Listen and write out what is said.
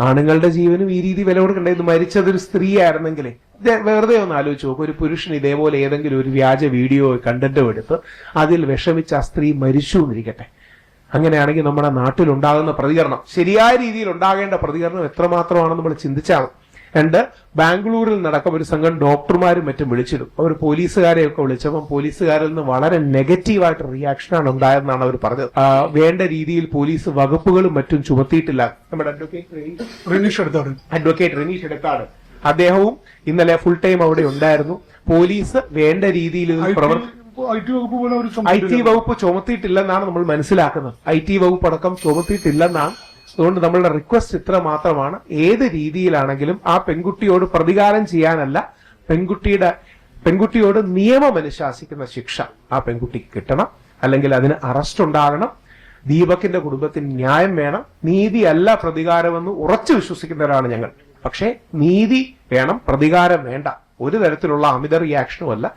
ആണുങ്ങളുടെ ജീവനും ഈ രീതി വില കൊടുക്കണ്ടേ? ഇത് മരിച്ചതൊരു സ്ത്രീ ആയിരുന്നെങ്കിലേ വെറുതെ ഒന്ന് ആലോചിച്ച് നോക്കും. ഒരു പുരുഷൻ ഇതേപോലെ ഏതെങ്കിലും ഒരു വ്യാജ വീഡിയോ കണ്ടന്റോ എടുത്ത് അതിൽ വിഷമിച്ച് ആ സ്ത്രീ മരിച്ചു എന്നിരിക്കട്ടെ. അങ്ങനെയാണെങ്കിൽ നമ്മുടെ നാട്ടിലുണ്ടാകുന്ന പ്രതികരണം, ശരിയായ രീതിയിൽ ഉണ്ടാകേണ്ട പ്രതികരണം എത്രമാത്രമാണെന്ന് നമ്മൾ ചിന്തിച്ചാൽ. രണ്ട്, ബാംഗ്ലൂരിൽ നടക്കം ഒരു സംഘം ഡോക്ടർമാരും മറ്റും വിളിച്ചിടും. അവർ പോലീസുകാരെയൊക്കെ വിളിച്ചപ്പോൾ പോലീസുകാരിൽ നിന്ന് വളരെ നെഗറ്റീവായിട്ട് റിയാക്ഷനാണ് ഉണ്ടായതെന്നാണ് അവർ പറഞ്ഞത്. വേണ്ട രീതിയിൽ പോലീസ് വകുപ്പുകളും മറ്റും ചുമത്തിയിട്ടില്ല. നമ്മുടെ അഡ്വക്കേറ്റ് റിനീഷ് എടുത്താണ്, അദ്ദേഹവും ഇന്നലെ ഫുൾ ടൈം അവിടെ ഉണ്ടായിരുന്നു. പോലീസ് വേണ്ട രീതിയിൽ ഐ ടി വകുപ്പ് ചുമത്തിയിട്ടില്ലെന്നാണ് നമ്മൾ മനസ്സിലാക്കുന്നത്. ഐ ടി വകുപ്പ് അടക്കം ചുമത്തിയിട്ടില്ലെന്നാണ്. അതുകൊണ്ട് നമ്മളുടെ റിക്വസ്റ്റ് ഇത്ര മാത്രമാണ്, ഏത് രീതിയിലാണെങ്കിലും ആ പെൺകുട്ടിയോട് പ്രതികാരം ചെയ്യാനല്ല, പെൺകുട്ടിയോട് നിയമം അനുശാസിക്കുന്ന ശിക്ഷ ആ പെൺകുട്ടിക്ക് കിട്ടണം. അല്ലെങ്കിൽ അതിന് അറസ്റ്റ് ഉണ്ടാകണം. ദീപകിന്റെ കുടുംബത്തിന് ന്യായം വേണം. നീതിയല്ല പ്രതികാരമെന്ന് ഉറച്ചു വിശ്വസിക്കുന്നവരാണ് ഞങ്ങൾ. പക്ഷേ നീതി വേണം, പ്രതികാരം വേണ്ട. ഒരു തരത്തിലുള്ള അമിത റിയാക്ഷനും അല്ല.